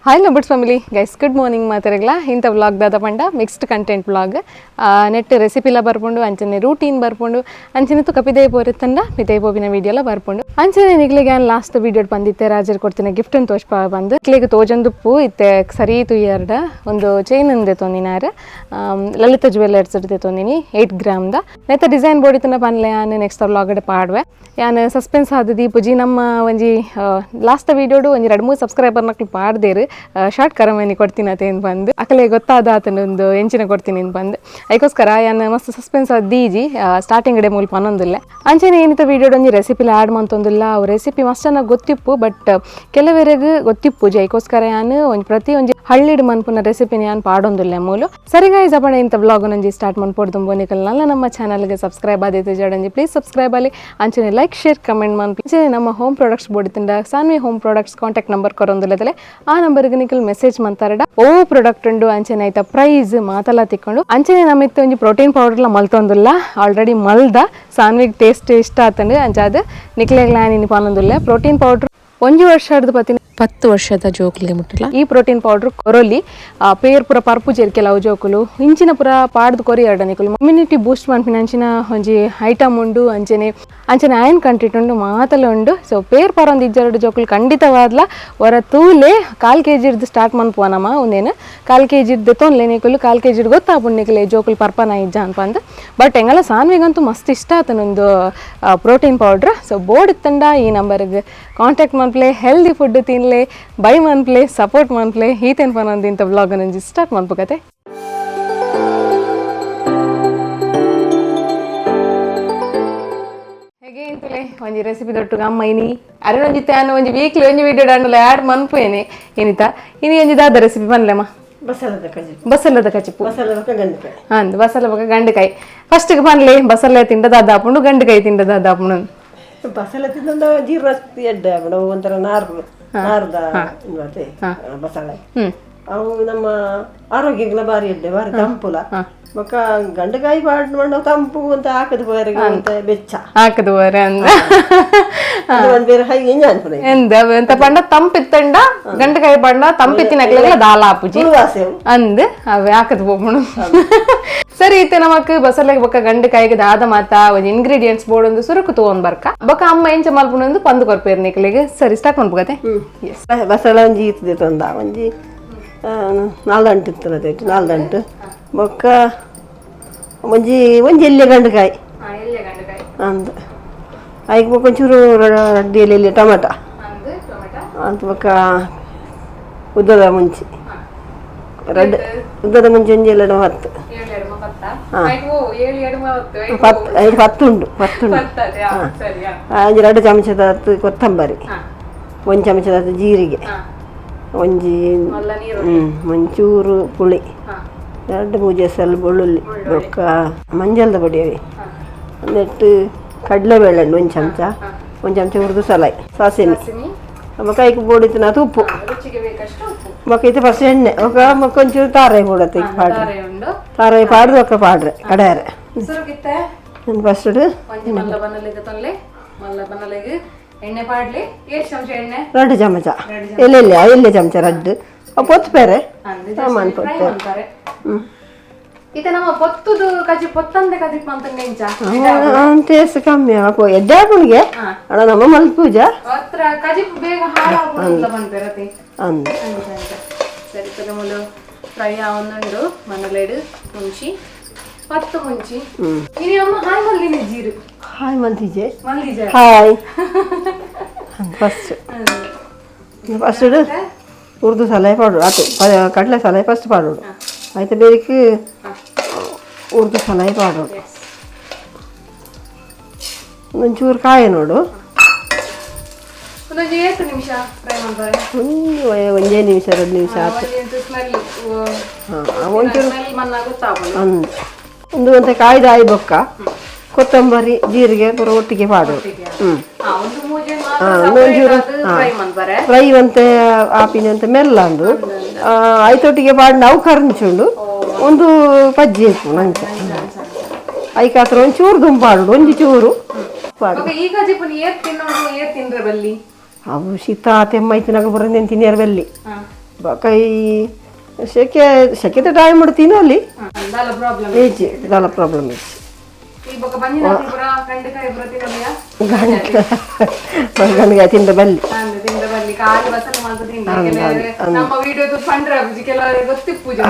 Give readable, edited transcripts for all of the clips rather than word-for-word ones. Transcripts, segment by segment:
Hii Lovebirdz Family, guys. Good morning, Mataragla. Inta vlog dada panda mixed content vlog. Net recipe la barpundu, anchane routine barpundu, anchane tu kapidai poritanda, pidai popina video la barpundu. Anchane niklige last video panditte Rajer kortine gift and toshpa bandu. Niklige tojandupu itte sari tu yarda ondo chain inde tondinare. Lalita jewelers ide tondini 8 gram da. Neta design board itna panle ane next vlog ade paadwe. Yan suspense hadidi puji namma onji last video do onji 2-3 subscriber naklu paadderu. Short ಕರಮನಿ ಕೊಡ್ತೀನಿ ಅಂತ ಏನು ಬಂದು ಅಕಲೆ ಗೊತ್ತಾದ ಆತನೊಂದು ಎಂಚಿನ ಕೊಡ್ತೀನಿ ಅಂತ ಬಂದು ಅದಕ್ಕೋಸ್ಕರ ಯಾನು ಮಸ್ತ್ ಸಸ್ಪೆನ್ಸ್ ದೀಜಿ ಸ್ಟಾರ್ಟಿಂಗ್ ಡೇ ಮೂಲ ಪನ್ನೊಂದಿಲ್ಲ ಅಂಚೆನೆ ಏನಿತ ವಿಡಿಯೋಡ್ ಒಂಜಿ ರೆಸಿಪಿಲಿ ಆ್ಯಡ್ ಮಂತೊಂದಿಲ್ಲ ಅವು ರೆಸಿಪಿ ಮಸ್ತ್ ಚೆನ್ನಾಗಿ ಗೊತ್ತಿಪ್ಪು ಬಟ್ ಕೆಲವರೆಗೆ ಗೊತ್ತಿಪ್ಪು ಅದಕ್ಕೋಸ್ಕರ ಯಾನು ಪ್ರತಿ ಒಂಜಿ ಹಳ್ಳಿಡ್ ಮನ್ಪುನ ರೆಸಿಪಿನ ಯಾನು ಪಾಡೊಂದಿಲ್ಲ ಮೂಲು ಸರಿ ಗೈಸ್ ಅಪಣ ಇಂಥ ಬ್ಲಾಗ್ ನಂಜಿ ಸ್ಟಾರ್ಟ್ ಮಾಡ್ಕೊಡ್ದು ಬೋನಿಕಲ್ ನಲ್ಲ ನಮ್ಮ ಚಾನಲ್ಗೆ ಸಬ್ಸ್ಕ್ರೈಬ್ ಆದೈತೆ ಜಡಂಜಿ ಪ್ಲೀಸ್ ಸಬ್ಸ್ಕ್ರೈಬ್ ಅಲ್ಲಿ ಅಂಚೆನೆ ಲೈಕ್ ಶೇರ್ ಕಮೆಂಟ್ ಮನ್ಪಿ ಅಂಚೆನೆ ನಮ್ಮ ಹೋಮ್ ಪ್ರಾಡಕ್ಟ್ಸ್ ಬೋಡಿತಿಂದ Sanvi home products contact number ಕೊರೊಂದಿಲ್ಲದಲೆ ಆ ನಂಬರ್ಗೆ ನಿಕಲ್ ಮೆಸೇಜ್ ಮಂತಾರಡ ಓ ಪ್ರಾಡಕ್ಟ್ ಉಂಡು ಅಂಚೆನೆ ಆಯ್ತಾ ಪ್ರೈಸ್ ಮಾತೆಲ್ಲ ತಿಕ್ಕೊಂಡು ಅಂಚೆನೆ ನಮ್ಮಿತ್ತು ಒಂಜಿ ಪ್ರೋಟೀನ್ ಪೌಡರ್ ಎಲ್ಲ ಮಲ್ತೊಂದಿಲ್ಲ ಆಲ್ರೆಡಿ ಮಲ್ದ ಸಾನ್ವಿಗೆ ಟೇಸ್ಟ್ ಇಷ್ಟ ಆತಂಡು ಅಂಚಾದ ನಿಕ್ಲೆಗ್ ಲಾನಿ ಪಾನೊಂದಿಲ್ಲ ಪ್ರೋಟೀನ್ ಪೌಡರ್ 1 ವರ್ಷದ ಪತ್ತಿನ 10 ವರ್ಷದ ಜೋಕುಲಿಗೆ ಮುಟ್ಟಿಲ್ಲ ಈ ಪ್ರೋಟೀನ್ ಪೌಡರ್ ಕೊರೊಲಿ ಪೇರ್ ಪುರ ಪರ್ಪು ಕೆಲವು ಜೋಕುಲು ಇಂಚಿನ ಪುರ ಪಾಡ್ದು ಕೊರಿ ಎರಡನಿಕುಲು ಇಮ್ಯುನಿಟಿ ಬೂಸ್ಟ್ ಮಾಡ್ಪಿನ ಅಂಚಿನ ಒಂಜಿ ಐಟಮ್ ಉಂಡು ಅಂಚನೆ ಐರನ್ ಕಂಟೆಂಟ್ ಉಂಡು ಮಾತಲ್ಲ ಉಂಡು ಸೊ ಪೇರ್ ಪರ ಒಂದು 2 ಜೋಕುಲು ಖಂಡಿತವಾದ್ಲ ಹೊರ ತೂಲೆ 1/4 kg ಇರ್ದು ಸ್ಟಾರ್ಟ್ ಮನ್ಪೋನಮ್ಮ ಒಂದೇನು 1/4 kg ಇರ್ದು ತೊಂದ್ಲೆ ನಿಕುಲು 1/4 kg ಗೊತ್ತಾಪುಂಡು ನಿಕಲೆ ಜೋಕುಲು ಪರ್ಪನ ಇಜ್ಜ ಅನ್ಪಂದು ಬಟ್ ಹೆಂಗಲ್ಲ ಸಾನ್ವಿಗಂತೂ ಮಸ್ತ್ ಇಷ್ಟ ಆತನೊಂದು ಪ್ರೋಟೀನ್ ಪೌಡ್ರ್ ಸೊ ಬೋರ್ಡ್ ಇತ್ತಂಡ ಈ ನಂಬರ್ಗೆ ಕಾಂಟ್ಯಾಕ್ಟ್ ಮನ್ಪ್ಲೆ ಹೆಲ್ದಿ ಫುಡ್ ತಿನ್ಲೆ ಬೈ ಮನ್ಪ್ಲೆ ಸಪೋರ್ಟ್ ಮನ್ಪ್ಲೆ ಈತೇನು ಪನೊಂದು ಇಂಥ ಬ್ಲಾಗ್ ನಂಜಿ ಸ್ಟಾರ್ಟ್ ಮನ್ಪಕತೆ ಹೇಗೆ ಇಂತಲೇ ಒಂಜಿ ರೆಸಿಪಿ ದೊಟ್ಟು ಅಮ್ಮ ಇನಿ ಅರೆನೊಂಜಿತ್ತೆ ಅನ್ನ ಒಂಜಿ ವೀಕ್ಲಿ ಒಂಜಿ ವಿಡಿಯೋ ಡಾಂಡಲ ಆ್ಯಡ್ ಮನ್ಪೇನೆ ಏನಿತ ಇನಿ ಒಂಜಿ ದಾದ ರೆಸಿಪಿ ಪನ್ಲೆಮ್ಮ ಬಸಲದ ಕಚಿಪು ಅಂದ್ ಬಸಲ ಬೊಕ ಗಂಡಕಾಯಿ ಫಸ್ಟ್ಗೆ ಪನ್ಲೆ ಬಸಲೆ ತಿಂಡ ದಾದಾಪುಂಡು ಗಂಡಕಾಯಿ ತಿಂಡ ದಾದಾಪುಂಡು ಬಸಳೆ ತಿಂದ ಜೀರ್ಣಶಕ್ತಿ ಎಡ್ಡೆ ಅವಳು ಒಂಥರ ನಾರ್ದ ಬಸಳೆ ಅವು ನಮ್ಮ ಆರೋಗ್ಯಕ್ಕೆಲ್ಲ ಬಾರಿ ಎಡ್ಡೆ ಬಾರಿ ತಂಪುಲ ಬೊಕ್ಕ ಗಂಡಕಾಯಿ ಪಾಡು ತಂಪು ಅಂತ ಹಾಕದ ಬಾರಿಗೆ ಅಂತ ಬೆಚ್ಚ ಹಾಕದ ಬಾರೆ ಅಂದ ಬೇರೆ ಹೈ ಎಂಜ ಎಂತ ಪಂಡ ತಂಪಿತ್ತಂಡ ಗಂಡಕಾಯಿ ಪಂಡ ತಂಪಿತ್ತಿನಕ್ಲೆಲ್ಲ ದಾಲ ಆಪುಜಿ ಅಂದ್ ಅವೇ ಹಾಕದ ಹೋಗ್ಬಿಡು ಸರಿ ಇತ್ತೆ ನಮಕ್ ಬಸಲೆಗೆ ಬೊಕ್ಕ ಗಂಡಕಾಯಿಗೆ ದಾದ ಮಾತ ಒಂಜಿ ಇಂಗ್ರೀಡಿಯೆಂಟ್ಸ್ ಬೋರ್ಡ್ ಒಂದು ಸುರುಕು ತಗೊಂಡ್ ಬರ್ಕ ಬೊಕ್ಕ ಅಮ್ಮ ಎಂಚ ಮಲ್ಪುನೊಂದು ಪಂದು ಕೊರ್ಪೇರ್ ನಿಕ್ಲೆಗೆ ಸರಿ ಸ್ಟಾರ್ಟ್ ಮಾಡ್ಬೋಗತ್ತೆ ಬಸಳೆ ಒಂಜಿ ಇರ್ತದೆ ತೊಂದ ಒಂಜಿ 4 ಗಂಟೆ ಇರ್ತದೆ 4 ಗಂಟೆ ಬೊಕ್ಕ ಒಂಜಿ ಎಲ್ಲೆ ಗಂಡಕಾಯಿ ಅಂದ ಅದಕ್ಕೆ ಬೊಕ್ಕ ಒಂಚೂರು ರಡ್ಡಿಯಲ್ಲಿ ಟೊಮೆಟೊ ಅಂತ ಬೊಕ್ಕ ಉದ್ದದ ಮುಂಚಿ ಉದ್ದದ ಮುಂಚೆ ಒಂಜಿ 10 10 ಉಂಡು 2 ಚಮಚದ ಕೊತ್ತಂಬರಿ 1 ಚಮಚದ ಜೀರಿಗೆ ಒಂಜಿ ಒಂಚೂರು ಪುಳಿ 2 ಮೂಜೆಸಲ್ ಬೆಳ್ಳುಳ್ಳಿ ಬೊಕ್ಕ ಮಂಜಲ್ದ ಪುಡಿ ಅವಿ ನೆಟ್ಟು ಕಡಲೆಬೇಳೆ 1 ಚಮಚ 1 ಚಮಚ ಹುರಿದು ಸಲಾಯ್ ಸಾಸಿವೆ ಬೊಕ್ಕ ಐಕ್ ಬೋಡಿತ್ತಿನ ಉಪ್ಪು ಬೊಕ್ಕ ಇದು ಫಸ್ಟ್ ಎಣ್ಣೆ ಬೊಕ್ಕ ಒಂಚೂರು ತಾರಾಯಿ ಬೋಡತ್ತೆ ಪಾಡ್ರೆ ತಾರಾಯಿ ಪಾಡ್ದು ಬೊಕ್ಕ ಪಾಡ್ರೆ ಕಡೆಯರೆ ಫಸ್ಟ್ ಎಣ್ಣೆ ಪಾಡ್ಲಿ 2 ಚಮಚ ಎಲ್ಲೆ ಚಮಚ ರಡ್ಡು ಪೊತ್ತುಪೇರೆ ಸಾಮಾನು ಪೊತ್ತೇರೆ ಇತ ನಮ್ಮ ಪೊತ್ತುದು ಕಜಿ ಪೊತ್ತಂದೆ ಕಜಿ ಪಂತಂದೆ ಇಂಚ ಟೇಸ್ಟ್ ಕಮ್ಮಿ ಹಾಕೋ ಎಡ್ಡಾಪುಣಿಗೆ ಅಣ್ಣ ನಮ್ಮ ಮಲ್ಪೂಜ ಅತ್ರ ಕಜಿ ಬೇಗ ಹಾಳಾಗುವುದಿಲ್ಲ ಬಂತರತಿ ಅಂದ ಸರಿ ತಗಮಲು ಫ್ರೈ ಆವೊಂದುಂಡು ಮನಲೇಡು ಮುಂಚಿ 10 ಮುಂಚಿ ಇನಿ ಅಮ್ಮ ಹಾಯ್ ಮಲ್ಲಿನಿ ಜೀರು ಹಾಯ್ ಮಲ್ತಿಜೆ ಮಲ್ಲಿಜೆ ಹಾಯ್ ಫಸ್ಟ್ ಉರ್ದು ಸಲಾಯ್ ಪಾಡು ಆತು ಕಡಲೆ ಸಲಾಯ್ ಫಸ್ಟ್ ಪಾಡೋಡು ಆಯ್ತು ಬೇರೆಕ್ಕೆ ಉರ್ದು ಸಲಾಯ್ ಪಾಡೋಡು ಒಂಚೂರು ಕಾಯಿ ನೋಡು ಎಷ್ಟು ನಿಮಿಷ ಫ್ರೈ ಮಾಡ್ತಾರೆ ಒಂದೇ ನಿಮಿಷ 2 ನಿಮಿಷ ಆಯ್ತು ಒಂಚೂರು ಒಂದು ಗಂಟೆ ಕಾಯ್ದು ಆಯಿ ಬೊಕ್ಕ ಕೊತ್ತಂಬರಿ ಜೀರಿಗೆ ಪೂರ ಒಟ್ಟಿಗೆ ಪಾಡೋದು ಒಂಚೂರು ಫ್ರೈ ಅಂತೆ ಆಪಿನ ಅಂತ ಮೆಲ್ಲಂದು ಐತೊಟ್ಟಿಗೆ ಪಾಡ್ ನಾವು ಕರ್ಂಚುಂಡು ಒಂದು ಪಜ್ಜಿ ಇತ್ತು ನಂಗೆ ಐಕ ಹತ್ರ ಒಂಚೂರು ದುಂಪಾಡು ಒಂಜಿ ಚೂರು ಪಾಡು ಅವು ಶೀತ ತೆಮ್ಮ ಐತಿನಾಗ ಬರೋದೇನು ತಿನ್ನಿಯರ್ ಬೆಲ್ಲಿ बाकी शक्यता टाइम ಮಾಡ್ತೀನಿ ಅಲ್ಲಿ ದಾಲ ಪ್ರಾಬ್ಲಮ್ ಇದೆ ಈ ಬಕ ಬಂಜಿನಾತಿ ಪುರ ಕಂಡಕಾಯಿ ಪ್ರತಿಗಮಯ ಗಂಡಕಾಯಿ ತಿಂದ ಬಲ್ಲಿ ಕಾಲಿ ಬಸಲ ಮಾಡ್ತಾ ತಿಂದ ನಮ್ಮ ವಿಡಿಯೋದು ಫಂಡ್ರ ಕೆಲ ಗೊತ್ತಿ ಪೂಜೆ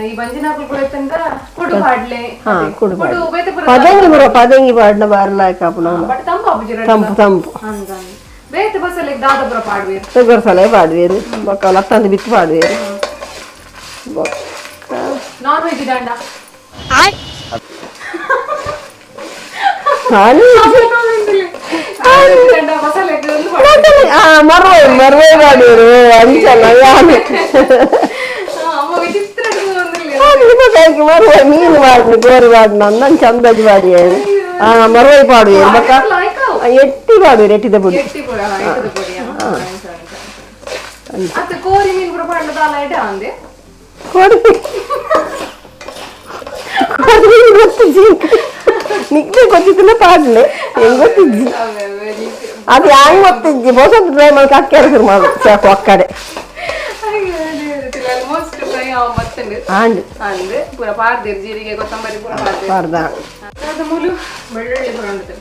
ಈ ಬಂಜಿನಾಪುರ ಕೂಡ ತಂದ ಕುಡು ಪಾಡ್ಲೆ ಕುಡು ಬೇತೆ ಪುರ ಪದಂಗಿ ಪಾಡ್ನ ಬಾರ್ಲ ಕಾಪುನ ಬಟ್ ತಂಪು ಪೂಜೆ ತಂಪು ಅಂದ ಬೇತೆ ಬಸಲೆ ದಾದ ಪುರ ಪಾಡ್ವೇರು ತಗರ್ ಸಲ ಪಾಡ್ವೇರು ಬಕ ಲತ್ತಂದ ಬಿತ್ತು ಪಾಡ್ವೇರು ನಾನ್ ವೆಜ್ ದಂಡ ಮರ್ವೇ ಮಾಡಿರು ಅಂಚಲ್ಲ ಮರ್ವೇ ಮೀನು ಮಾಡಿ ಗೋರಿ ಮಾಡಿ ನನ್ನ ಚಂದಜ್ ಮಾಡಿ ಮರ್ವೈ ಪಾಡುವೇರು ಬಕ್ಕ ಎಟ್ಟಿ ಪಾಡುವೇರು ಎಟ್ಟಿದ ಪುಡಿ ಕೋರಿ ಮೀನು ಪುರ ಪಾಡ್ಲ ದಾಲ ಎಡ ಅಂದೆ ಗೊತ್ತಿಜ್ಜಿ ನಿಕ್ಲೆ ಗೊತ್ತಿದ್ದಿಲ್ಲ ಪಾಡ್ಲೆ ಹೆಂಗ್ ಗೊತ್ತಿಜ್ಜಿ ಅದು ಹೆಂಗ್ ಗೊತ್ತಿಜ್ಜಿ ಬೋಸಂತ ಟ್ರೈ ಮಾಡಿ ಅಕ್ಕ ಶುರು ಮಾಡು ಸಾಕು ಅಕ್ಕಡೆ ಪೂರ ಪಾಡ್ದಿರು ಜೀರಿಗೆ ಕೊತ್ತಂಬರಿ ಪೂರ ಪಾಡ್ದ ಮೂಲು ಬೆಳ್ಳುಳ್ಳಿ ಪೂರ ಉಂಟು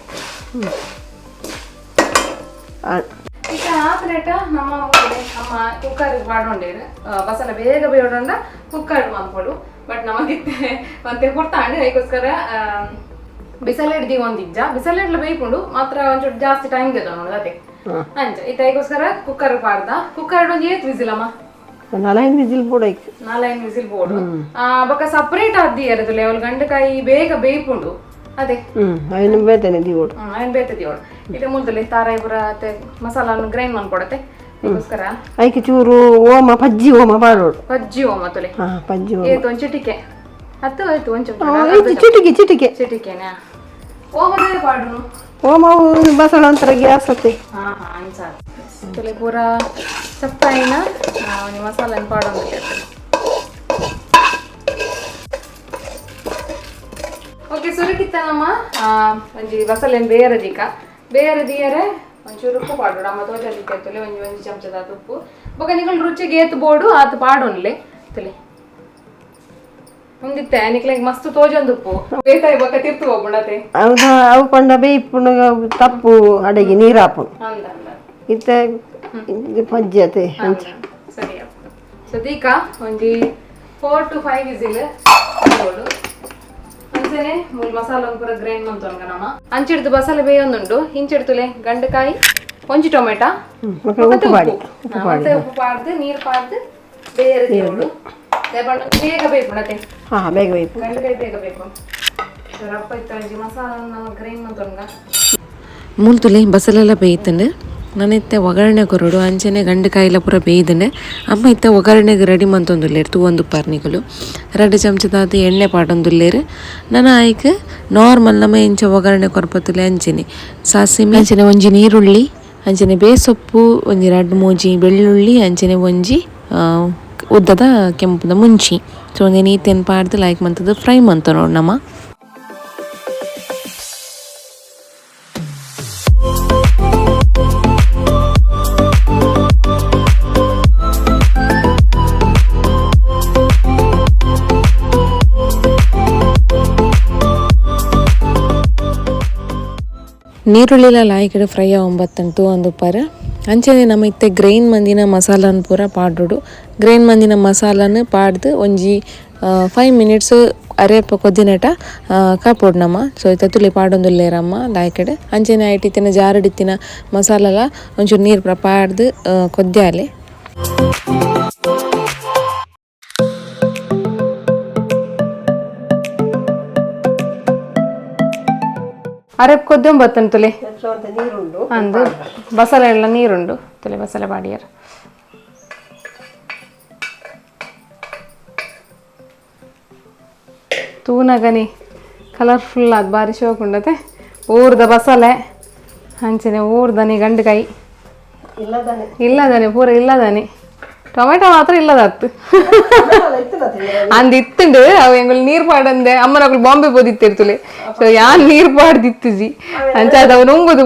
ಈಗ ಆತರೇಟ ನಮ್ಮ ಅಮ್ಮ ಕುಕ್ಕರ್ ಪಾಡೊಂಡೇರು ಬಸಲ ಬೇಗ ಬೇಡೊಂಡ ಕುಕ್ಕರ್ ಮಾಡ್ಕೊಡು ಬಟ್ ನಮಗಿತ್ತೆ ಮತ್ತೆ ಕೊಡ್ತಾಂಡು ಅದಕ್ಕೋಸ್ಕರ ಬಿಸಲು ಹಿಡ್ದಿ ಒಂದಿಜ್ಜ ಬಿಸಲು ಹಿಡ್ಲು ಬೇಯ್ಕೊಂಡು ಮಾತ್ರ ಒಂಚೂರು ಜಾಸ್ತಿ ಟೈಮ್ ಗೆದ ನೋಡು ಅದೇ ಅಂಚ ಇದಕ್ಕೋಸ್ಕರ ಕುಕ್ಕರ್ ಪಾಡ್ದ ಕುಕ್ಕರ್ ಒಂದು ಏತ್ ವಿಸಿಲಮ್ಮ 4 ವಿಸಿಲ್ ಬೋಡೈಕ್ 4 ವಿಸಿಲ್ ಬೋಡು ಬೊಕ ಸಪರೇಟ್ ಆದ್ದಿ ಇರತ್ತಲೆ ಅವಳು ಗಂಡಕಾಯಿ ಬೇಗ ಬೇಯ್ಕೊಂಡು ಅದೇ ಅವನು ಬೇತನೆ ದಿವೋಡು ಅವನು ಬೇತೆ ದಿವೋಡು ಇದು ಮುಂದಲೆ ತಾರಾಯಿ ಪುರ ಮಸಾಲಾನು ಗ್ರೈಂಡ್ ಮಾಡ್ಕೊಡತ್ತೆ ಅದಕ್ಕೋಸ್ಕರ ಐಕೆ ಚೂರು ಓಮ ಪಜ್ಜಿ ಓಮ ಪಾಡೋಡು ಪಜ್ಜಿ ಓಮ ತುಲೆ ಪಜ್ಜಿ ಓಮ ಏತು ಒಂದು ಚಿಟಿಕೆ ಹತ್ತು ಆಯ್ತು ಒಂದು ಚಿಟಿಕೆನಾ ಓಮದೇ ಪಾಡುನು ಓಮ ಮಸಾಲ ಒಂಥರ ಗ್ಯಾಸ್ ಹತ್ತೆ ಅನ್ಸ ತುಲೆ ಪೂರ ಚಪ್ಪಾಯಿನ ಮಸಾಲ ಪಾಡೋದಿಲ್ಲ ಓಕೆ ಸುರಕಿತ್ತನಮ್ಮ ಒಂಜಿ ಬಸಲೆನ್ ಬೇರದಿಯರೆ ಒಂಚೂರು ಉಪ್ಪು ಪಾಡೋಡು ಅಮ್ಮ ತೋಜಲಿಕ್ಕೆ ತುಲೆ ಒಂಜಿ ಚಮಚದ ಉಪ್ಪು ಬೊಕ ನಿಗಳು ರುಚಿಗೆ ಏತು ಬೋಡು ಆತು ಪಾಡೋನ್ಲೆ ತುಲೆ ಮುಂದಿತ್ತೆ ನಿಕ್ಲೆಗ್ ಮಸ್ತ್ ತೋಜೊಂದು ಉಪ್ಪು ಬೇತಾಯಿ ಬೊಕ ತಿರ್ತು ಹೋಗ್ಬಿಡತೆ ಹೌದಾ ಅವು ಪಂಡ ಬೇಯ್ಪುಣ ತಪ್ಪು ಅಡಿಗೆ ನೀರು ಹಾಪುಣು ಇತ್ತೆ ಪಜ್ಜಿ ಅತೆ ಸರಿ ಸದೀಕ ಒಂಜಿ 4 to 5 ವಿಸಿಲ್ ಬೋಡು ಅಂಚನೆ ಮೂಲ ಮಸಾಲ ಪೂರ ಗ್ರೈಂಡ್ ಮಾಡ್ತೊಂಗ ನಮ್ಮ ಅಂಚಿಡ್ದು ಬಸಳೆ ಬೇಯೊಂದುಂಡು ಹಿಂಚಿಡ್ತುಲೆ ಗಂಡಕಾಯಿ ಒಂಜಿ ಟೊಮೆಟೊ ಉಪ್ಪು ಪಾಡ್ದು ನೀರು ಪಾಡ್ದು ಬೇರೆ ದೇವಳು ಬೇಗ ಬೇಕು ನತೆ ಬೇಗ ಬೇಕು ಗಂಡಕಾಯಿ ಬೇಗ ಬೇಕು ರಪ್ಪ ಇತ್ತು ಮಸಾಲ ಗ್ರೈಂಡ್ ಮಾಡ್ತೊಂಗ ಮೂಲ್ತುಲೆ ಬಸಲೆಲ್ಲ ಬೇಯ್ತಂಡು ನಾನು ಇತ್ತೆ ಒಗ್ಗರಣೆ ಕೊರಡು ಅಂಚನೆ ಗಂಡಕಾಯಿಲ ಪೂರ ಬೇಯ್ದಂಡೆ ಅಮ್ಮ ಇತ್ತೆ ಒಗ್ಗರಣೆಗೆ ರೆಡಿ ಮಂತೊಂದುಲ್ಲೇರು ತೂವೊಂದು ಪಾರ್ನಿಗಳು 2 ಚಮಚದಾದ ಎಣ್ಣೆ ಪಾಡೊಂದುಲ್ಲೇರು ನಾನು ಆಯ್ಕೆ ನಾರ್ಮಲ್ ನಮ್ಮ ಇಂಚ ಒಗ್ಗರಣೆ ಕೊರ್ಪತ್ತುಲೆ ಅಂಚನೆ ಸಾಸಿಮೆ ಅಂಚನೆ ಒಂಜಿ ನೀರುಳ್ಳಿ ಅಂಚನೆ ಬೇಸೊಪ್ಪು ಒಂಜಿ 2-3 ಬೆಳ್ಳುಳ್ಳಿ ಅಂಚನೆ ಒಂಜಿ ಉದ್ದದ ಕೆಂಪುದ ಮುಂಚಿ ಸೊ ಒಂದು ನೀತೇನು ಪಾಡ್ದು ಲೈಕ್ ಮಂತದ್ದು ಫ್ರೈ ಮಂತ ನೋಡಿ ನಮ್ಮ ನೀರುಳ್ಳಿಲ ಲಾಯ್ಕಡೆ ಫ್ರೈ ಆಗೊಂಬತ್ತಂಟು ಒಂದು ಪರ ಅಂಚನೆ ನಮ್ಮ ಇತ್ತೆ ಗ್ರೈನ್ ಮಂದಿನ ಮಸಾಲನ ಪೂರ ಪಾಡೋಡು ಗ್ರೈನ್ ಮಂದಿನ ಮಸಾಲನ ಪಾಡ್ದು ಒಂಜಿ 5 ಮಿನಿಟ್ಸ್ ಅರೆಪ ಕೊದ್ದಿನಟ ಕಾಪೋಡು ನಮ್ಮ ಸೊ ಇತ್ತ ತುಳಿ ಪಾಡೊಂದುಲ್ಲೇರಮ್ಮ ಲಾಯ್ಕಡೆ ಅಂಚನೆ ಐಟಿತ್ತಿನ ಜಾರಡಿತ್ತಿನ ಮಸಾಲಲ ಒಂಚೂರು ನೀರು ಪೂರ ಪಾಡ್ದು ಕೊದ್ಯಾಲೆ ಅರೆಪ್ ಕೊದ್ದೊಂಬತ್ತನ್ ತುಲೆ ಅಂದು ಬಸಳೆ ಎಲ್ಲ ನೀರುಂಡು ತುಲೆ ಬಸಳೆ ಬಾಡಿಯರ್ ತೂನಗನಿ ಕಲರ್ಫುಲ್ ಅದು ಬಾರಿ ಶೋಕ್ ಉಂಡತೆ ಊರ್ದ ಬಸಳೆ ಹಂಚಿನ ಊರ್ದನಿ ಗಂಡಕಾಯಿ ಇಲ್ಲದಾನೆ ಪೂರ ಇಲ್ಲದಾನೆ ಟೊಮೆಟೊ ಮಾತ್ರ ಇಲ್ಲದತ್ತು ಅಂದ್ ಇತ್ತುಂಡು ಅವು ಎಂಗಳು ನೀರು ಪಾಡಂದೆ ಅಮ್ಮನಗಳು ಬಾಂಬೆ ಬೋದಿತ್ತಿರ್ತುಲೆ ಸೊ ಯಾನ್ ನೀರು ಪಾಡ್ದಿತ್ತುಜಿ ಅಂಚಾದ ಅವು ನುಂಗುದು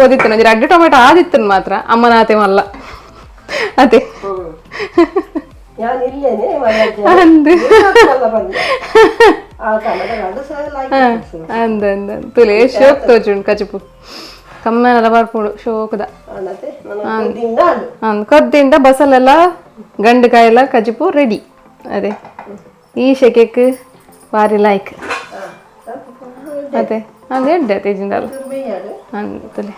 ಬೋದಿತ್ತು ನಂಗೆ 2 ಟೊಮೆಟೊ ಆದಿತ್ತನ್ ಮಾತ್ರ ಅಮ್ಮನಾತೆ ಮಲ್ಲ ಅದೇ ನಾನು ಇಲ್ಲೇನೆ ಅಂದು ಬಂದೆ ಆ ಕಾಲದ ಗಂಡು ಅಂದ ತುಲೆ ಶೋಕ್ ತೋಚುಂಡು ಕಚಪು ಕಮ್ಮೆನೆಲ್ಲ ಬರ್ಪುಡು ಶೋಕದ ಕೊದ್ದಿಂದ ಬಸಲೆಲ್ಲ ಗಂಡುಕಾಯೆಲ್ಲ ಕಚಪು ರೆಡಿ ಅದೇ ಈ ಶೆಕೆಕ್ ಭಾರಿ ಲೈಕ್ ಅದೇ ಅದೇ ಎಡ್ಡೆ ತೇಜಿಂದಲ್ಲ ತುಲೆ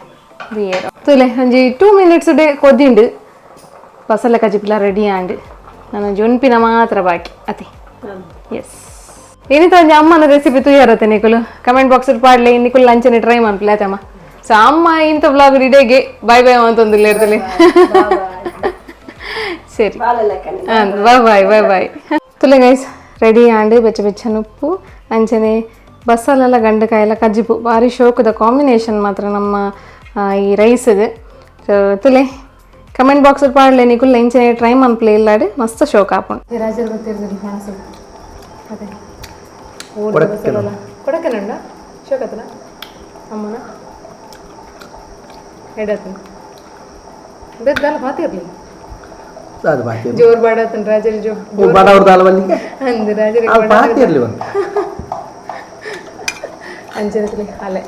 ಬಿಯರ್ ತುಲೆ ಒಂಜಿ 2 minutes ಡೇ ಕೊದ್ದಿಂಡು ಬಸಲೆ ಕಚಪಿಲ್ಲ ರೆಡಿ ಆಂಡ್ ನಾನು ಜೊನ್ಪಿನ ಮಾತ್ರ ಬಾಕಿ ಅತಿ ಎಸ್ ಏನಿತ್ತು ಒಂಜಿ ಅಮ್ಮನ ರೆಸಿಪಿ ತುಯ್ಯಾರತ್ತೆ ನಿಕುಲು ಕಮೆಂಟ್ ಬಾಕ್ಸ್ ಪಾಡ್ಲೆ ನಿಕುಲು ಲಂಚನೆ ಟ್ರೈ ಮಾಡ್ಪಿಲ್ಲ ಆಯ್ತಮ್ಮ ಸೊ ಅಮ್ಮ ಇಂಥ ವ್ಲಾಗ್ ಇಡೇಗೆ ಬಾಯ್ ಬಾಯ್ ಅಂತಂದಿಲ್ಲ ಇರ್ತಲೆ ಸರಿ ಬಾಯ್ ಬಾಯ್ ಬಾಯ್ ತುಲೆ ಗೈಸ್ ರೆಡಿ ಆಂಡ್ ಬೆಚ್ಚ ಉಪ್ಪು ಅಂಚನೆ ಬಸ್ಸಲ್ಲೆಲ್ಲ ಗಂಡಕಾಯೆಲ್ಲ ಕಜ್ಜಿಪು ಭಾರಿ ಶೋಕದ ಕಾಂಬಿನೇಷನ್ ಮಾತ್ರ ನಮ್ಮ ಈ ರೈಸ್ಗೆ ಸೊ ತುಲೆ ಕಮೆಂಟ್ ಬಾಕ್ಸ್ ಪಾಡ್ಲೆ ನಿಕುಲ್ ಇಂಚನೆ ಟ್ರೈ ಮಾಡ್ಪ್ಲೆ ಇಲ್ಲಾಡು ಮಸ್ತ್ ಶೋಕ ಹಾಕೊಂಡು ರಾಜರ್ ಗೊತ್ತಿರ್ಲಿಲ್ಲ ಮನಸ್ಸು ಅದೇ ಕೊಡಕನಂಡ ಶೋಕತ್ತನ ಅಮ್ಮನ ಎಡತನ ಬೆದ್ದಲ್ಲ ಮಾತಿರ್ಲಿಲ್ಲ ಜೋರ್ ಬಾಡತನ ರಾಜರ್ ಜೋರ್ ಅಂದು ರಾಜರಿಗೆ ಅಂಚನೆ ಅಲೆ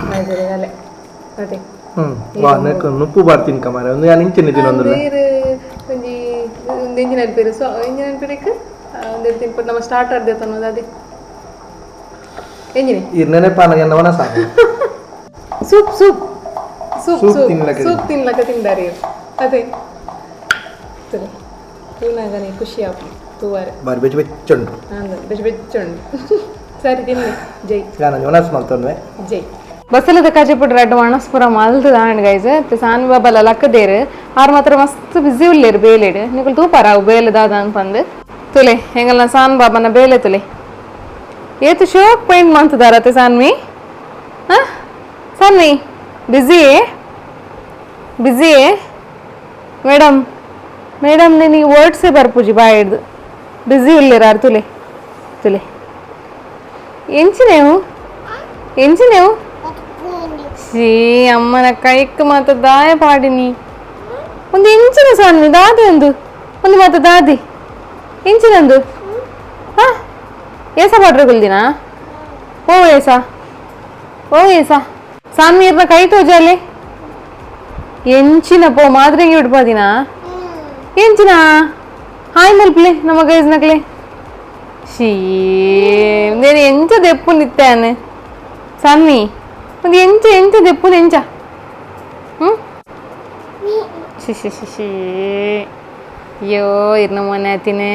ರಾಜರಿಗೆ ಅಲೆ ಅದೇ ಉಪ್ಪು ಬರ್ತೀನಿ ಕಮಾರೆ ಒಂದು ನಾನು ಇಂಚಿನ ಒಂಜಿ ಇಂಜಿನ ಪೇರು ಸೊ ಇಂಜಿನ ಪೇರಿಕ್ ಒಂದು ನಮ್ಮ ಸ್ಟಾರ್ಟರ್ ದೇತ ಅನ್ನೋದು ಅದೇ ಎಂಜಿನ ಇರ್ನೇನೆ ಪಾನಗನ್ನವನ ಸಾಕು ಸೂಪ್ ಸೂಪ್ ಸೂಪ್ ಸೂಪ್ ತಿನ್ಲಕ್ಕ ತಿಂದಾರಿ ಅದೇ ಸರಿ ತೂನಾಗನೆ ಖುಷಿ ಆಪು ತೂವಾರೆ ಬಾರಿ ಬೆಚ್ಚ ಬೆಚ್ಚುಂಡು ಬೆಚ್ಚ ಬೆಚ್ಚುಂಡು ಸರಿ ತಿನ್ನಿ ಜೈ ನಾನು ಯೋನಾಸ್ ಮಾಡ್ತೊಂಡ್ವೆ ಜೈ ಬಸಲದ ಕಜಪುಡ್ ರೆಡ್ ಮಣಸ್ಪುರ ಮಲ್ತದ ಆಂಡ್ ಗೈಸ್ ಸಾನ್ವಿ ಬಾಬಲ್ಲ ಲಕ್ಕದೇರು ಆರು ಮಾತ್ರ ಮಸ್ತ್ ಬಿಸಿ ಉಳ್ಳೇರು ಬೇಲೆಡು ನಿಕಲು ತೂಪಾರ ಅವು ಬೇಲೆದಾದ ಅನ್ಪಂದು ತುಲೆ ಹೆಂಗಲ್ಲ ಸಾನ್ ಬಾಬನ ಬೇಲೆ ತುಲೆ ಏತು ಶೋಕ್ ಪೈಂಟ್ ಮಾಡ್ತಿದಾರತ್ತೆ ಸಾನ್ವಿ ಹಾಂ ಸಾನ್ವಿ ಬಿಝಿಯೇ ಮೇಡಮ್ ಮೇಡಮ್ ನೀನು ವರ್ಡ್ಸೇ ಬರ್ಪೂಜಿ ಬಾಯ್ ಹಿಡ್ದು ಬಿಸಿ ಉಳ್ಳೇರಾರು ತುಲೆ ತುಲೆ ಎಂಚಿನೇವು ಶ್ರೀ ಅಮ್ಮನ ಕೈಕ್ ಮಾತ ದಾಯ ಪಾಡಿನಿ ಒಂದು ಇಂಚಿನ ಸಾನ್ವಿ ದಾದಿ ಒಂದು ಮಾತ ದಾದಿ ಇಂಚಿನಂದು ಹಾ ಏಸ ಪಾಡ್ರೆ ಗುಲ್ದಿನ ಓ ಏಸ ಸಾನ್ವಿ ಇರ್ನ ಕೈ ತೋಜಾಲೆ ಎಂಚಿನ ಪೋ ಮಾದ್ರೆಗೆ ಬಿಡ್ಪಾದಿನ ಎಂಚಿನ ಹಾಯ್ ಮಲ್ಪ್ಲೆ ನಮ್ಮ ಗೈಸ್ನಕ್ಲೆ ಶೀ నేను ఎంచ దెప్పు నిత్తాను సాన్వి అది ఎంచ దెప్పు ఎంచ ಅಯ್ಯೋ ಇರ್ನ ಮೊನ್ನೆ ಆತಿನೇ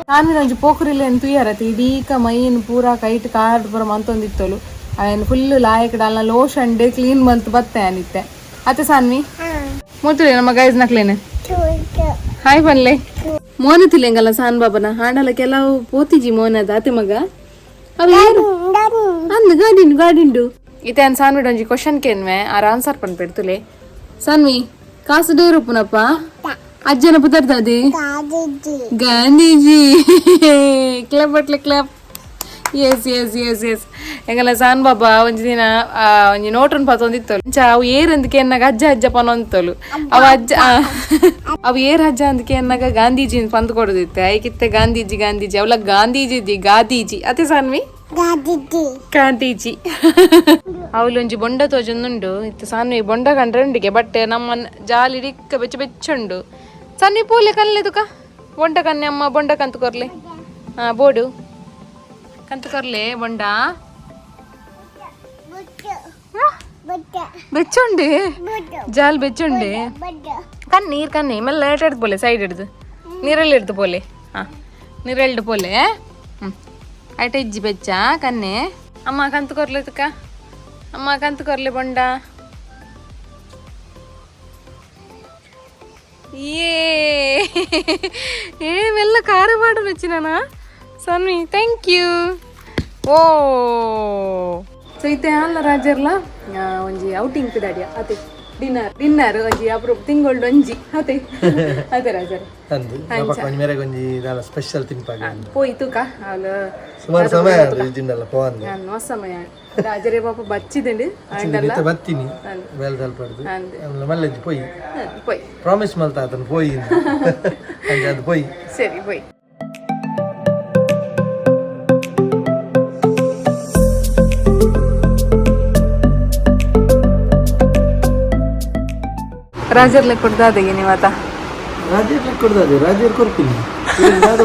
ಸಾನ್ವಿ ಒಂಜಿ ಪೋಖರಿಲ್ಲ ಏನು ತುಯ್ಯಾರತಿ ಇಡೀಕ ಮೈನ್ ಪೂರ ಕೈಟ್ ಕಾರ್ಡ್ ಪೂರ ಮಂತೊಂದಿತ್ತಲು ಅಯ್ಯನ್ ಫುಲ್ ಲಾಯಕಡ ಅಲ್ಲ ಲೋಷನ್ ಡೇ ಕ್ಲೀನ್ ಮಂತ್ ಬತ್ತೆ ಅನಿತ್ತೆ ಅತ್ತೆ ಸಾನ್ವಿ ಮೂತುಲೆ ನಮ್ಮ ಗೈಸ್ ನಕ್ಲೇನೆ ಹಾಯ್ ಬನ್ಲೆ ಮೋನ ತಿಲೆಂಗಲ್ಲ ಸಾನ್ ಬಾಬನ ಹಾಡಲ್ಲ ಕೆಲವು ಪೋತಿಜಿ ಮೋನದ ಅತ್ತೆ ಮಗ ಅವ ಅಂದ್ ಗಾಡಿಂಡು ಇತ್ತೆ ಅನ್ ಸಾನ್ವಿ ಒಂಜಿ ಕ್ವಶನ್ ಕೇನ್ವೆ ಆರ್ ಆನ್ಸರ್ ಪನ್ ಪೆಡ್ತುಲೆ ಸಾನ್ವಿ ಕಾಸು ಡೇರು ಪುನಪ್ಪ ಅಜ್ಜನ ಪುದರ್ದಾದಿ ಗಾಂಧೀಜಿ ಕ್ಲಬ್ ಬಟ್ಲೆ ಕ್ಲಬ್ ಎಸ್ ಎಂಗಲ್ಲ ಸಾನ್ ಬಾಬಾ ಒಂಜಿ ದಿನ ಒಂಜಿ ನೋಟನ್ ಪತ್ತೊಂದಿತ್ತಲು ಅವು ಏರ್ ಅಂದಕ್ಕೆ ಎನ್ನಾಗ ಅಜ್ಜ ಪನೊಂದಿತ್ತಲು ಅವ ಅಜ್ಜ ಅವು ಏರ್ ಅಜ್ಜ ಅಂದಕ್ಕೆ ಎನ್ನಾಗ ಗಾಂಧೀಜಿ ಪಂದ್ ಕೊಡದಿತ್ತೆ ಐಕಿತ್ತೆ ಗಾಂಧೀಜಿ ಅವಳ ಗಾಂಧೀಜಿ ಅತ್ತೆ ಸಾನ್ವಿ ಗಾಂಧೀಜಿ ಅವಳೊಂಜಿ ಬೊಂಡ ತೋಜೊಂದುಂಡು ಇತ್ತು ಸಾನ್ವಿ ಬೊಂಡ ಕಂಡ್ರೆಂಡಿಗೆ ಬಟ್ ನಮ್ಮ ಜಾಲಿ ಡಿಕ್ಕ ಬೆಚ್ಚುಂಡು ಸಾನ್ವಿ ಪೂಲೆ ಕಲ್ಲೆ ತುಕ ಬೊಂಡ ಕನ್ನೆ ಅಮ್ಮ ಬೊಂಡ ಕಂತು ಕೊರ್ಲೆ ಬೋಡು ಕಂತು ಕೊರ್ಲೆ ಬೊಂಡ ಬೆಚ್ಚುಂಡೆ ಜಾಲ್ ಬೆಚ್ಚುಂಡೆ ಕಣ್ಣೀರ್ ಮೆಲ್ಲ ಏಟಾಡ್ದು ಪೋಲೆ ಸೈಡ್ ಹಿಡ್ದು ನೀರಲ್ಲಿ ಹಿಡ್ದು ಪೋಲೆ ನೀರೆಳ್ದು ಪೋಲೆ ಐಟ ಇಜ್ಜಿ ಬೆಚ್ಚ ಕನ್ನೆ ಅಮ್ಮ ಕಂತು ಕೊರ್ಲೆ ತುಕ ಅಮ್ಮ ಕಂತು ಕೊರ್ಲೆ ಬೊಂಡ ಏ ಮೆಲ್ಲ ಖಾರ ಮಾಡು ನಚ್ಚಿನ ಸಾನ್ವಿ ಥ್ಯಾಂಕ್ ಯು ಓ ಸೊ ಇತ್ತೆ ಅಲ್ಲ ರಾಜರ್ಲ ಒಂಜಿ ಔಟಿಂಗ್ ದಾಡಿಯ ಅತಿ ಡಿನ್ನರ್ ಒಂಜಿ ಅಪ್ರೂಪ ತಿಂಗೊಳ್ಡು ಒಂಜಿ ಅದೇ ಅದೇ ರಾಜರ್ ಅಂದು ಕೊಂಚ ಮೇರೆ ಕೊಂಚಿ ದಾಲ ಸ್ಪೆಷಲ್ ತಿನ್ಪಾಗ ಪೋಯಿ ತೂಕ ಅವಳು ಸುಮಾರು ಸಮಯ ಇದ್ದಿದ್ದಲ್ಲ ಪೋಂದು ನಾನು ಸಮಯ ರಾಜರೇ ಪಾಪ ಬಚ್ಚಿದಂಡು ಬಿತ್ತ ಬತ್ತೀನಿ ಬೇಲ್ ತಲ್ಪಡ್ದು ಆಮೇಲೆ ಮಲ್ಲೆಜ್ಜಿ ಪೋಯಿ ಪೋಯ್ ಪ್ರಾಮಿಸ್ ಮಲ್ತಾ ಅದನ್ನು ಪೋಯಿ ಹಂಗೆ ಅದು ಪೋಯಿ ಸರಿ ಪೋಯ್ ರಾಜರ್ಲೆ ಕೊಡ್ದಾದೆಗೆ ನೀವಾತ ರಾಜೇರ್ಲೆ ಕೊಡ್ದಾದೆ ರಾಜೇರ್ ಕೊಡ್ತೀನಿ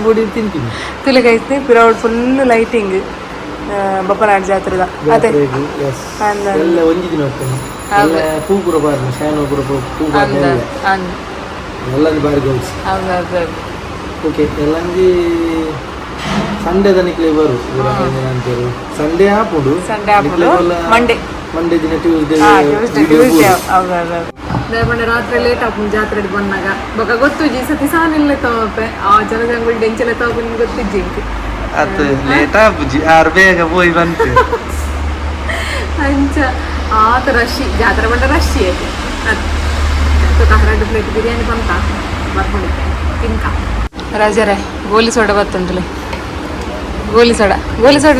ಬೋಡಿ ತಿಂತೀನಿ ತುಲಿಗೈತೆ ಪಿರೌಡ್ ಫುಲ್ ಲೈಟಿಂಗ್ ಬಪ್ಪನಾಡ್ ಜಾತ್ರೆದ ಅದೇ ಎಲ್ಲ ಒಂಜಿ ದಿನ ಹೋಗ್ತೇನೆ ಪೂ ಕೂಡ ಬಾರ್ನು ಶಾನು ಕೂಡ ಪೂ ಎಲ್ಲಂದು ಬಾರಿ ಗೌಸ್ ಓಕೆ ಎಲ್ಲಂಜಿ ಸಂಡೇ ದನಿಕ್ಲೆ ಬರು ಅಂತೇಳಿ ಸಂಡೇ ಹಾಪುಡು ಮಂಡೇ ದಿನ ಟ್ಯೂಸ್ಡೇ ರಾತ್ರಿ ಲೇಟ್ ಆಪುಂಡು ಜಾತ್ರೆ ಬಂದಾಗ ಬೊಕ ಗೊತ್ತುಜಿ ಸತಿ ಸಾನಿಲ್ಲ ತವಪ್ಪೆ ಆ ಜನಜಂಗುಳು ಡೆಂಚೆಲ್ಲ ತವಪ್ಪೆ ನಿಮ್ಗೆ ಗೊತ್ತಿಜ್ಜಿ ಅದು ಲೇಟ್ ಆಪುಜಿ ಆರು ಬೇಗ ಪೋಯಿ ಬಂತು ಅಂಚ ಆತ ರಶಿ ಜಾತ್ರೆ ಬಂದ ರಶಿ ಐತೆ ಅದು 2 ಪ್ಲೇಟ್ ಬಿರಿಯಾನಿ ಬಂತ ಬರ್ಕೊಂಡಿದ್ದೆ ತಿನ್ಕ ರಾಜರೇ ಗೋಲಿ ಸೋಡ ಬತ್ತಂತಲೇ ಗೋಲಿ ಸೋಡ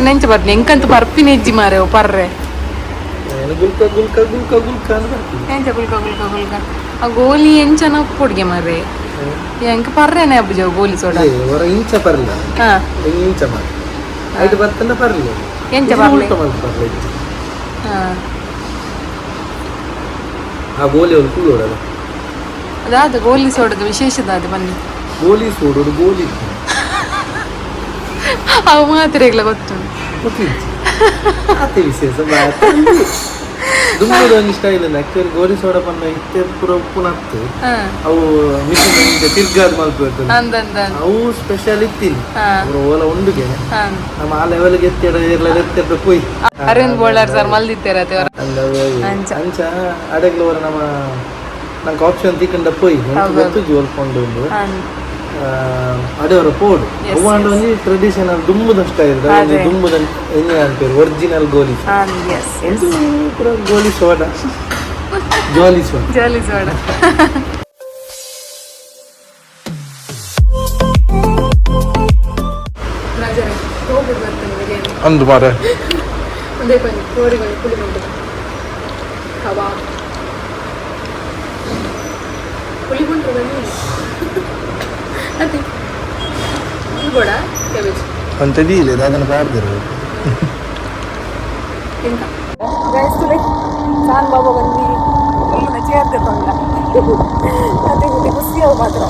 ನೆಂಚ ಬರ್ತೀನಿ ಎಂಕಂತೂ ಬರ್ಪಿನ ಹೆಜ್ಜಿ ಮಾರೆ ಪರ್ರೆ ಗುಲ್ಕ ಗುಲ್ಕ ಗುಲ್ಕ ಗುಲ್ಕ ಎಂಚ ಗುಲ್ಕ ಗುಲ್ಕ ಗುಲ್ಕ ಆ ಗೋಲಿ ಎಂಚನ ಪೊಡ್ಗೆ ಮಾರೆ ಎಂಕ ಪರ್ರೆನೆ ಅಬ್ಬುಜ ಗೋಲಿ ಸೋಡ ಹೊರ ಇಂಚ ಪರ್ಲ ಹಾ ಇಂಚ ಮಾರೆ ಐದು ಬರ್ತಂದ ಪರ್ಲಿ ಎಂಚ ಪರ್ಲಿ ಹಾ ಆ ಗೋಲಿ ಒಂದು ಕೂಡೋಡಲ್ಲ ಅದಾದ ಗೋಲಿ ಸೋಡದ ವಿಶೇಷದ ಅದು ಬನ್ನಿ ಗೋಲಿ ಸೋಡೋದು ಗೋಲಿ ಅವು ಮಾತ್ರೆಗಳ ಗೊತ್ತುಂಟು ಅತಿ ವಿಶೇಷ ದುಮ್ಮದ ಒಂದು ಇಷ್ಟ ಇಲ್ಲ ಆಕ್ಚುಲಿ ಗೋಲಿ ಸೋಡ ಬಂದ ಇತ್ತೆ ಪೂರ ಉಪ್ಪುನ ಹತ್ತು ಅವು ಮಿಷಿನ್ ತಿರ್ಗಾದ ಮಲ್ಪಡ್ತದೆ ಅವು ಸ್ಪೆಷಲ್ ಇತ್ತೀನಿ ಓಲ ಒಂದುಗೆ ನಮ್ಮ ಆ ಲೆವೆಲ್ಗೆ ಎತ್ತಿಡ ಪೋಯ್ ಅರವಿಂದ್ ಬೋಳಾರ್ ಸರ್ ಮಲ್ದಿತ್ತೇರ ಅಂಚ ಅಡಗ್ಲವರ ನಮ್ಮ ನಂಗೆ ಆಪ್ಷನ್ ತಿಕ್ಕಂಡ ಪೋಯ್ ಗೊತ್ತು ಜೋಲ್ಕೊಂಡು ಅದೇವರ ಪೋಡು ಅವು ಒಂದು ಟ್ರೆಡಿಷನಲ್ ದುಮ್ಮದ ಸ್ಟೈಲ್ ದುಮ್ಮದ ಎಣ್ಣೆ ಅಂತಾರೆ ಒರಿಜಿನಲ್ ಗೋಲಿ ಎಂದು ಪೂರ ಗೋಲಿ ಸೋಡ ಜೋಲಿ ಸೋಡ ಅಂದು ಮಾರ ಒಂದೇ ಬನ್ನಿ ಕೋರಿಗಳು ಪುಳಿ ಮಂಡಿ ಕಬಾಬ್ ಪುಳಿ ಮಂಡ್ರು ಬನ್ನಿ ಅದೇ ಕೂಡ ಕ್ಯಾಬೇಜ್ ಅಂಥದ್ದು ಇಲ್ಲ ಅದನ್ನು ಬಾರ್ದಿರ್ಬೇಕು ತಿಂಕ ಗೈಸ್ತುಲೆ ಸಾನ್ ಬಾಬಾ ಬಂದು ಫುಲ್ ಚೇರ್ದೆ ತೊಂಡ ಅದೇ ಗುಡಿ ಖುಷಿಯಾಗಿ ಮಾತ್ರ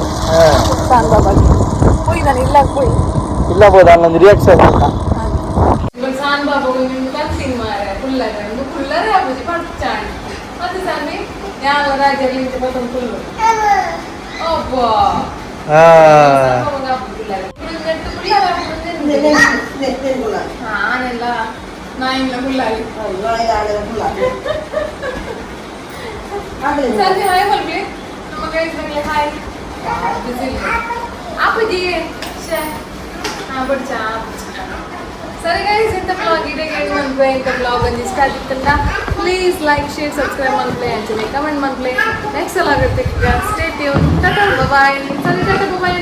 ಸಾನ್ ಬಾಬಾಗೆ ಹೋಯ್ ನಾನು ಇಲ್ಲ ಹೋಯ್ ಇಲ್ಲ ಬೋದು ಅಲ್ಲೊಂದು ರಿಯಾಕ್ಷನ್ ಅಂತ ಸಾನ್ ಬಾಬಾ ನಿಮ್ಗೆ ಬರ್ತೀನಿ ಮಾರೆ ಕುಲ್ಲರೆ ಆಗುದು ಪಡ್ಚಾಣಿ ಮತ್ತೆ ಸಾನ್ವಿ ಯಾವ ರಾಜ್ಯದಲ್ಲಿ ಮತ್ತೊಂದು ಕುಲ್ಲು ಒಬ್ಬ ಆನೆಲ್ಲ ನಾಯಿಲ್ಲ ಹುಲ್ಲಾಗಿ ಸರಿ ಹಾಯ್ ಮಲ್ಬಿ ನಮ್ಮ ಗೈಸ್ಗಳಿಗೆ ಹಾಯ್ ಆಪುಜಿ ಬಡ್ಚಾ ಸರಿ ಗೈಸ್ ಇಂಥ ಬ್ಲಾಗ್ ಇಡೆಗೆ ಮನ್ಪೆ ಇಂಥ ಬ್ಲಾಗ್ ಒಂದು ಇಷ್ಟ ಆಗಿತ್ತಲ್ಲ ಪ್ಲೀಸ್ ಲೈಕ್ ಶೇರ್ ಸಬ್ಸ್ಕ್ರೈಬ್ ಮನ್ಪ್ಲೆ ಅಂಚನೆ ಕಮೆಂಟ್ ಮನ್ಪ್ಲೆ ನೆಕ್ಸ್ಟ್ ಎಲ್ಲ ಆಗುತ್ತೆ ಸ್ಟೇ ಟ್ಯೂನ್ ಟಾಟಾ ಬಾಯ್ ಸರಿ ಟಾಟಾ ಬಾಯ್